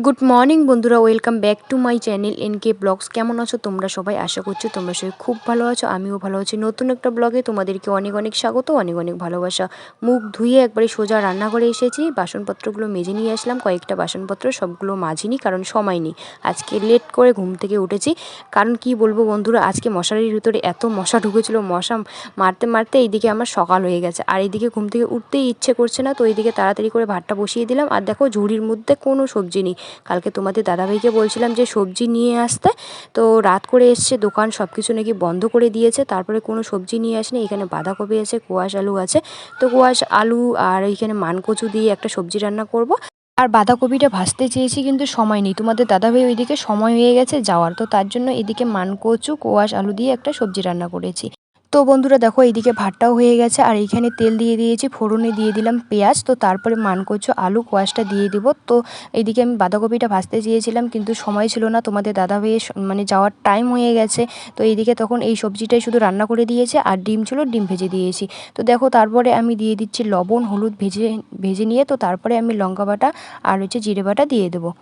Good morning বন্ধুরা, welcome back to my channel NK blogs. কেমন আছো তোমরা সবাই? আশা করছি তোমরা সবাই খুব ভালো আছো, আমিও ভালো আছি। নতুন একটা ব্লগে তোমাদেরকে অনেক অনেক স্বাগত, অনেক অনেক ভালোবাসা। মুখ ধুয়ে একবারে সোজা রান্নাঘরে এসেছি, বাসনপত্রগুলো মেজে নিয়ে আসলাম। কয়েকটা বাসনপত্র সবগুলো মাজিনি, কারণ সময় নেই। আজকে লেট করে ঘুম থেকে উঠেছি, কারণ কি বলবো বন্ধুরা, আজকে মশারির ভিতরে এত মশা ঢুকেছিল, মশা মারতে মারতে এইদিকে আমার সকাল হয়ে গেছে। আর এইদিকে ঘুম থেকে উঠতেই ইচ্ছে করছে না, তো এইদিকে তাড়াতাড়ি করে ভাতটা বসিয়ে দিলাম। আর দেখো ঝুড়ির মধ্যে কোনো সবজি নেই। কালকে তোমাদের দাদাভাইকে বলছিলাম যে সবজি নিয়ে আসতে, তো রাত করে এসছে, দোকান সব কিছু নাকি বন্ধ করে দিয়েছে, তারপরে কোনো সবজি নিয়ে আসেনি। এখানে বাঁধাকপি আছে, কোয়াশ আলু আছে, তো কোয়াশ আলু আর এইখানে মানকচু দিয়ে একটা সবজি রান্না করব। আর বাঁধাকপিটা ভাজতে চেয়েছি, কিন্তু সময় নেই। তোমাদের দাদাভাই ওইদিকে সময় হয়ে গেছে যাওয়ার, তো তার জন্য এদিকে মানকচু কোয়াশ আলু দিয়ে একটা সবজি রান্না করেছি। তো বন্ধুরা দেখো, এইদিকে ভাতটাও হয়ে গেছে, আর এইখানে তেল দিয়ে দিয়েছি, ফোড়নে দিয়ে দিলাম পেঁয়াজ, তো তারপরে মানকচু আলু কোয়াশটা দিয়ে দিব। তো এইদিকে আমি বাঁধাকপিটা ভাজতে চেয়েছিলাম, কিন্তু সময় ছিল না, তোমাদের দাদাভাইয়ের মানে যাওয়ার টাইম হয়ে গেছে। তো এইদিকে তখন এই সবজিটাই শুধু রান্না করে দিয়েছে, আর ডিম ছিল, ডিম ভেজে দিয়েছি। তো দেখো তারপরে আমি দিয়ে দিচ্ছি লবণ হলুদ ভেজে ভেজে নিয়ে, তো তারপরে আমি লঙ্কা বাটা আর জিরে বাটা দিয়ে দেবো।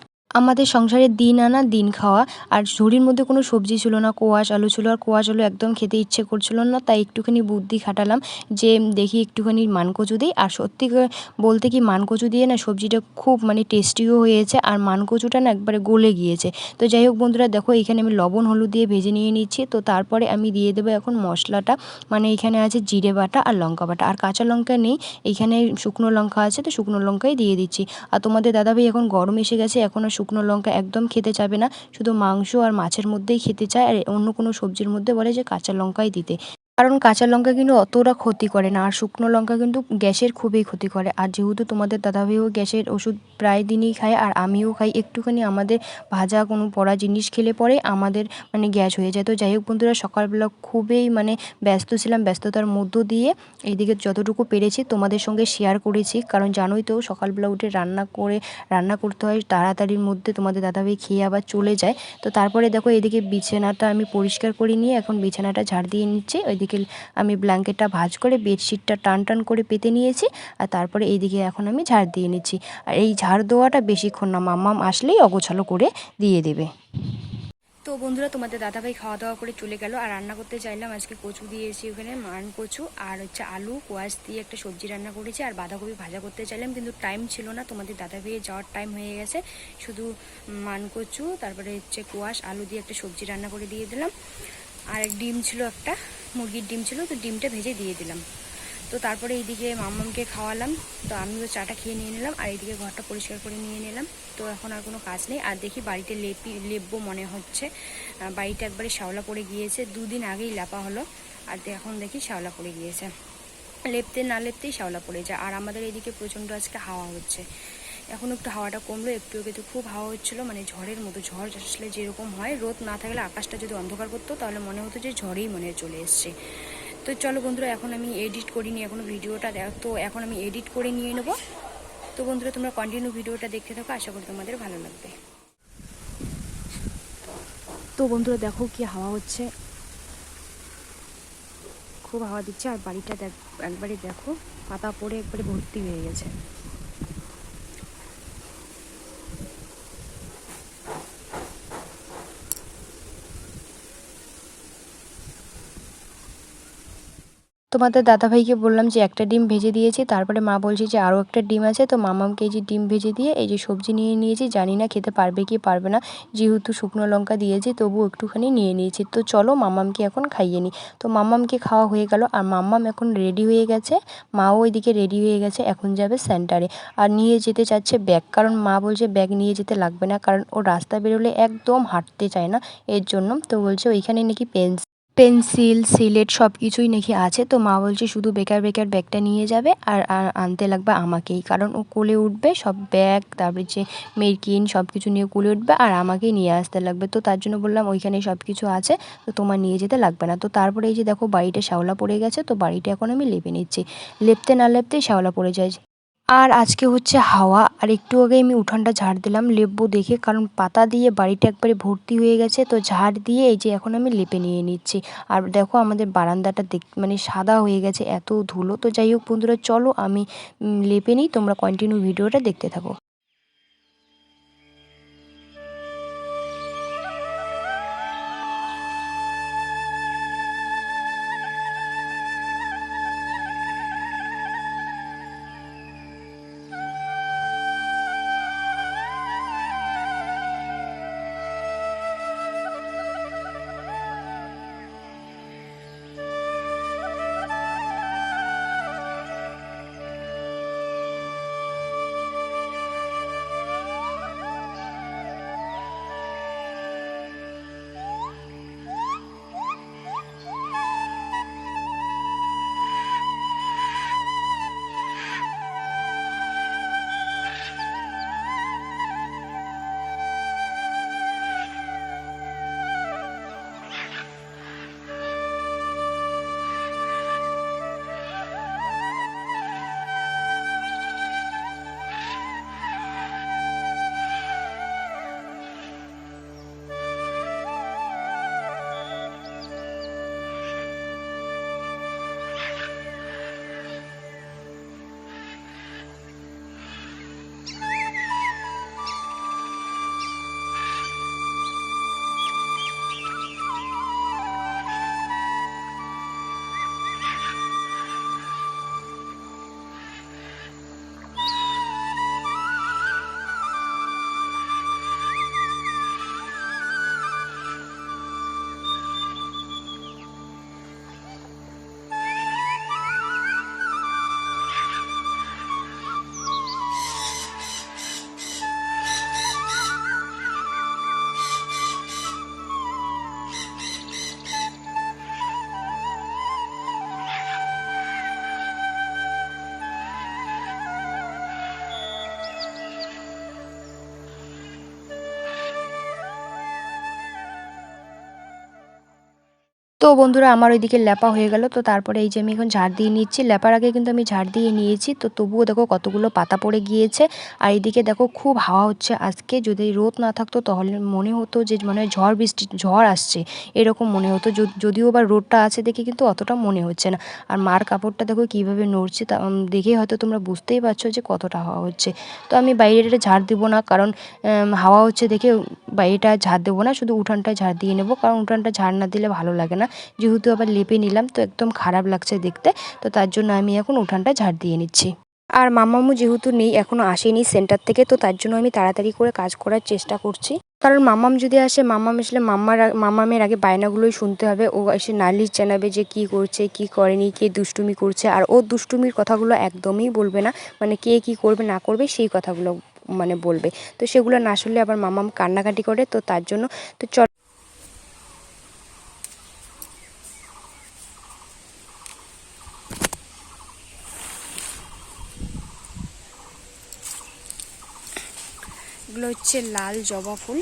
আমাদের সংসারে দিন আনা দিন খাওয়া। আর ঝুড়ির মধ্যে কোনো সবজি ছিল না, কোয়াশ আলু ছিল, আর কোয়াশ আলু একদম খেতে ইচ্ছে করছিল না, তাই একটুখানি বুদ্ধি খাটালাম যে দেখি একটুখানি মানকচু দিই। আর সত্যি বলতে কি, মানকচু দিয়ে না সবজিটা খুব মানে টেস্টিও হয়েছে, আর মানকচুটা না একবারে গলে গিয়েছে। তো যাই হোক বন্ধুরা দেখো, এখানে আমি লবণ হলুদ দিয়ে ভেজে নিয়ে নিচ্ছি। তো তারপরে আমি দিয়ে দেবো এখন মশলাটা, মানে এখানে আছে জিরে বাটা আর লঙ্কা বাটা, আর কাঁচা লঙ্কা নেই, এইখানে শুকনো লঙ্কা আছে, তো শুকনো লঙ্কাই দিয়ে দিচ্ছি। আর তোমাদের দাদাভাই এখন গরম এসে গেছে, এখন আর শুকনো লঙ্কা একদম খেতে চাবে না, শুধু মাংস আর মাছের মধ্যেই খেতে চায়, আর অন্য কোনো সবজির মধ্যে বলে যে কাঁচা লঙ্কাই দিতে। কারণ কাঁচা লঙ্কা কিন্তু অতটা ক্ষতি করে না, আর শুকনো লঙ্কা কিন্তু গ্যাসের খুবই ক্ষতি করে। আর যেহেতু তোমাদের দাদাভাইও গ্যাসের ওষুধ প্রায় দিনই খায়, আর আমিও খাই, একটুখানি আমাদের ভাজা কোনো পোড়া জিনিস খেলে পরে আমাদের মানে গ্যাস হয়ে যায়। তো যাই হোক বন্ধুরা, সকালবেলা খুবই মানে ব্যস্ত ছিলাম, ব্যস্ততার মধ্য দিয়ে এইদিকে যতটুকু পেরেছি তোমাদের সঙ্গে শেয়ার করেছি, কারণ জানোই তো সকালবেলা উঠে রান্না করতে হয় তাড়াতাড়ির মধ্যে, তোমাদের দাদাভাই খেয়ে আবার চলে যায়। তো তারপরে দেখো এদিকে বিছানাটা আমি পরিষ্কার করে নিয়ে এখন বিছানাটা ঝাড় দিয়ে নিচ্ছি। ওইদিকে আমি ব্ল্যাঙ্কেটটা ভাঁজ করে বেডশিটটা টান টান করে পেতে নিয়েছি, আর তারপরে এইদিকে এখন আমি ঝাড় দিয়ে নিচ্ছি। আর এই ঝাড় দেওয়াটা বেশিক্ষণ না, মাম্মাম আসলেই অগোছালো করে দিয়ে দেবে। তো বন্ধুরা, তোমাদের দাদাভাই খাওয়া দাওয়া করে চলে গেল, আর রান্না করতে চাইলাম আজকে কচু দিয়েছি, ওখানে মান কচু আর আলু কোয়াশ দিয়ে একটা সবজি রান্না করেছি, আর বাঁধাকপি ভাজা করতে চাইলাম, কিন্তু টাইম ছিল না, তোমাদের দাদাভাইয়ের যাওয়ার টাইম হয়ে গেছে। শুধু মান কচু তারপরে কোয়াশ আলু দিয়ে একটা সবজি রান্না করে দিয়ে দিলাম। আর ডিম ছিল, একটা মুরগির ডিম ছিল, তো ডিমটা ভেজে দিয়ে দিলাম। তো তারপরে এইদিকে মাম্মামকে খাওয়ালাম, তো আমিও চাটা খেয়ে নিয়ে নিলাম, আর এইদিকে ঘরটা পরিষ্কার করে নিয়ে নিলাম। তো এখন আর কোনো কাজ নেই, আর দেখি বাড়িতে লেপবো মনে হচ্ছে। বাড়িটা একবারে শ্যাওলা পড়ে গিয়েছে, দুদিন আগেই লেপা হলো, আর এখন দেখি শ্যাওলা পড়ে গিয়েছে। লেপতে না লেপতেই শ্যাওলা পড়ে যায়। আর আমাদের এইদিকে প্রচণ্ড আজকে হাওয়া হচ্ছে, এখন একটু হাওয়াটা কমলো, একটু কিন্তু খুব হাওয়া হচ্ছিলো, মানে ঝড়ের মতো। ঝড় আসলে যেরকম হয়, রোদ না থাকলে আকাশটা যদি অন্ধকার করতো তাহলে মনে হতো যে ঝড়েই মনে চলে এসছে। তো চলো বন্ধুরা, এখন আমি এডিট করিনি এখনও ভিডিওটা, তো এখন আমি এডিট করে নিয়ে নেবো। তো বন্ধুরা, তোমরা কন্টিনিউ ভিডিওটা দেখতে থাকো, আশা করি তোমাদের ভালো লাগবে। তো বন্ধুরা দেখো কি হাওয়া হচ্ছে, খুব হাওয়া দিচ্ছে, আর বাড়িটা একবারে দেখো পাতা পড়ে একবারে ভর্তি হয়ে গেছে। তোমাদের দাদাভাইকে বললাম যে একটা ডিম ভেজে দিয়েছি, তারপরে মা বলছে যে আরও একটা ডিম আছে, তো মামামকে এই যে ডিম ভেজে দিয়ে এই যে সবজি নিয়ে নিয়েছি, জানি না খেতে পারবে কি পারবে না, যেহেতু শুকনো লঙ্কা দিয়েছি তবু একটুখানি নিয়ে নিয়েছি। তো চলো মামামকে এখন খাইয়ে নিই। তো মামামকে খাওয়া হয়ে গেল, আর মাম্মাম এখন রেডি হয়ে গেছে, মাও ওইদিকে রেডি হয়ে গেছে, এখন যাবে সেন্টারে। আর নিয়ে যেতে চাচ্ছে ব্যাগ, কারণ মা বলছে ব্যাগ নিয়ে যেতে লাগবে না, কারণ ও রাস্তা বেরোলে একদম হাঁটতে চায় না, এর জন্য। তো বলছে ওইখানে নাকি পেন্সিল সিলেট সব কিছুই নাকি আছে, তো মা বলছে শুধু বেকার বেকার ব্যাগটা নিয়ে যাবে, আর আনতে লাগবে আমাকেই, কারণ ও কোলে উঠবে সব ব্যাগ, তারপরে যে মেরকিন সব কিছু নিয়ে কোলে উঠবে, আর আমাকেই নিয়ে আসতে লাগবে। তো তার জন্য বললাম ওইখানে সব কিছু আছে, তো তোমার নিয়ে যেতে লাগবে না। তো তারপরে এই যে দেখো বাড়িটা শ্যাওলা পড়ে গেছে, তো বাড়িটা এখন আমি লেপে নিচ্ছি, লেপতে না লেপতেই শ্যাওলা পড়ে যায়। আর আজকে হচ্ছে হাওয়া, আর একটু আগে আমি উঠানটা ঝাড় দিলাম লেপবো দেখে, কারণ পাতা দিয়ে বাড়িটা একবারে ভর্তি হয়ে গেছে, তো ঝাড় দিয়ে এই যে এখন আমি লেপে নিয়ে নিচ্ছি। আর দেখো আমাদের বারান্দাটা মানে সাদা হয়ে গেছে, এত ধুলো। তো যাই হোক বন্ধুরা, চলো আমি লেপে নিই, তোমরা কন্টিনিউ ভিডিওটা দেখতে থাকো। তো বন্ধুরা আমার ওইদিকে ল্যাপা হয়ে গেল। তো তারপরে এই যে আমি এখন ঝাড় দিয়ে নিচ্ছি। ল্যাপার আগে কিন্তু আমি ঝাড় দিয়ে নিয়েছি। তো তবুও দেখো কতগুলো পাতা পড়ে গিয়েছে। আর এইদিকে দেখো খুব হাওয়া হচ্ছে আজকে। যদি রোদ না থাকতো তাহলে মনে হতো যে মানে ঝড় বৃষ্টি ঝড় আসছে এরকম মনে হতো। যদিও বা রোদটা আছে দেখে কিন্তু অতটা মনে হচ্ছে না। আর মার কাপড়টা দেখো কীভাবে নড়ছে, তা দেখেই হয়তো তোমরা বুঝতেই পারছো যে কতটা হাওয়া হচ্ছে। তো আমি বাইরেটা ঝাড় দেবো না, কারণ হাওয়া হচ্ছে দেখে বাইরেটা ঝাড় দেবো না, শুধু উঠানটা ঝাড় দিয়ে নেবো, কারণ উঠানটা ঝাড় না দিলে ভালো লাগে না। যেহেতু আবার লেপে নিলাম তো একদম খারাপ লাগছে দেখতে। তো তার জন্য আমি এখন উঠানটা ঝাড় দিয়ে নিচ্ছি। আর মাম্মামু যেহেতু নেই, এখনো আসেনি সেন্টার থেকে, তো তার জন্য আমি তাড়াতাড়ি করে কাজ করার চেষ্টা করছি। কারণ মাম্মাম যদি আসে, মাম্মাম আসলে মাম্মামের আগে বায়নাগুলোই শুনতে হবে। ও এসে নালিশ জানাবে যে কি করছে কি করেনি, কে দুষ্টুমি করছে। আর ও দুষ্টুমির কথাগুলো একদমই বলবে না, মানে কে কি করবে না করবে সেই কথাগুলো মানে বলবে। তো সেগুলো না শুনলে আবার মাম্মাম কান্নাকাটি করে। তো তার জন্য তো চল এগুলো হচ্ছে লাল জবা ফুল,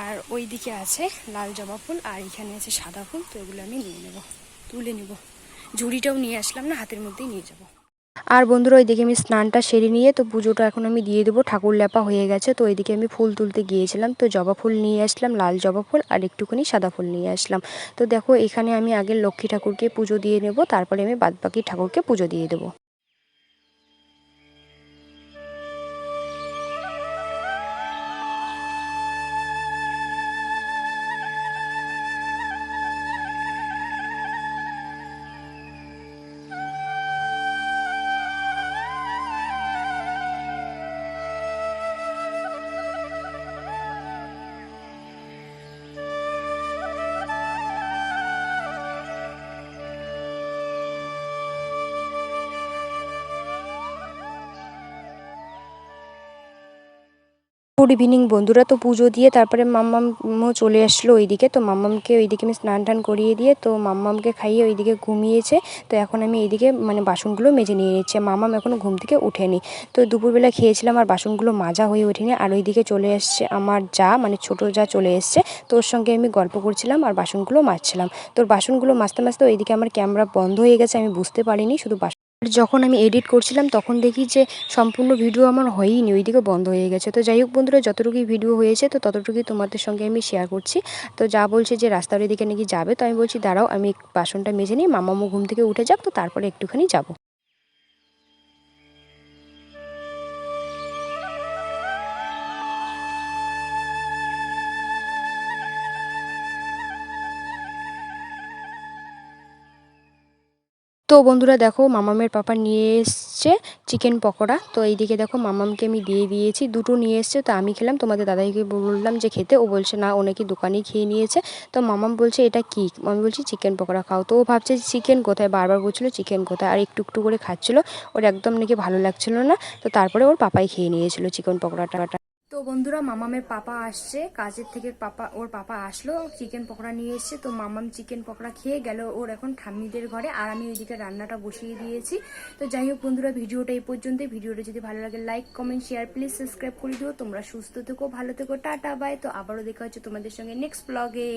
আর ওই দিকে আছে লাল জবা ফুল, আর এখানে আছে সাদা ফুল। তো এগুলো আমি নিয়ে নেব, তুলে নেব। ঝুড়িটাও নিয়ে আসলাম না, হাতের মধ্যেই নিয়ে যাব। আর বন্ধুরা ওইদিকে আমি স্নানটা সেরে নিয়ে তো পুজোটা এখন আমি দিয়ে দেবো। ঠাকুর লেপা হয়ে গেছে। তো ওইদিকে আমি ফুল তুলতে গিয়েছিলাম, তো জবা ফুল নিয়ে আসলাম, লাল জবা ফুল আর একটুখানি সাদা ফুল নিয়ে আসলাম। তো দেখো এখানে আমি আগে লক্ষ্মী ঠাকুরকে পুজো দিয়ে নেব, তারপরে আমি বাদবাকি ঠাকুরকে পুজো দিয়ে দেবো। গুড ইভিনিং বন্ধুরা। তো পুজো দিয়ে তারপরে মাম্মামও চলে আসলো ওইদিকে। তো মাম্মামকে ওইদিকে আমি স্নান টান করিয়ে দিয়ে তো মাম্মামকে খাইয়ে ওইদিকে ঘুমিয়েছে। তো এখন আমি এইদিকে মানে বাসনগুলো মেজে নিয়ে নিচ্ছি। মাম্মাম এখনও ঘুম থেকে ওঠেনি। তো দুপুরবেলা খেয়েছিলাম আর বাসনগুলো মাজা হয়ে ওঠেনি। আর ওইদিকে চলে এসছে আমার যা, মানে ছোটো যা চলে এসছে। তো ওর সঙ্গে আমি গল্প করছিলাম আর বাসনগুলো মাজছিলাম। তো বাসনগুলো মাজতে মাজতে ওইদিকে আমার ক্যামেরা বন্ধ হয়ে গেছে, আমি বুঝতে পারিনি। শুধু যখন আমি এডিট করছিলাম তখন দেখি যে সম্পূর্ণ ভিডিও আমার হয়ইনি, ওইদিকে বন্ধ হয়ে গেছে। তো যাই হোক বন্ধুরা, যতটুকুই ভিডিও হয়েছে তো ততটুকুই তোমাদের সঙ্গে আমি শেয়ার করছি। তো যা বলছে যে রাস্তার ওইদিকে নাকি যাবে, তো আমি বলছি দাঁড়াও আমি বাসনটা মেজে নিই, মামামু ঘুম থেকে উঠে যাক, তো তারপরে একটুখানি যাবো। তো বন্ধুরা দেখো মামামের পাপা নিয়ে এসছে চিকেন পকোড়া। তো এইদিকে দেখো মামামকে আমি দিয়ে দিয়েছি, দুটো নিয়ে এসছে। তো আমি খেলাম, তোমাদের দাদাইকে বললাম যে খেতে, ও বলছে না ও নাকি দোকানেই খেয়ে নিয়েছে। তো মামাম বলছে এটা কি, আমি বলছি চিকেন পকোড়া খাও। তো ও ভাবছে চিকেন কোথায়, বারবার বলছিল চিকেন কোথায়, আর একটু একটু করে খাচ্ছিল। ওর একদম নাকি ভালো লাগছিল না। তো তারপরে ওর পাপাই খেয়ে নিয়েছিল চিকেন পকোড়াটা। তো বন্ধুরা মামামের পাপা আসছে কাজের থেকে, ওর পাপা আসলো, চিকেন পকোড়া নিয়ে এসছে। তো মামাম চিকেন পকোড়া খেয়ে গেল ওর এখন ঠাম্মিদের ঘরে, আর আমি ওইদিকে রান্নাটা বসিয়ে দিয়েছি। তো যাই হোক বন্ধুরা, ভিডিওটা এই পর্যন্তই। ভিডিওটা যদি ভালো লাগে like comment share please subscribe করে দিও। তোমরা সুস্থ থেকো, ভালো থেকো, টাটা বাই। তো আবারও দেখা হচ্ছে তোমাদের সঙ্গে নেক্সট ব্লগে।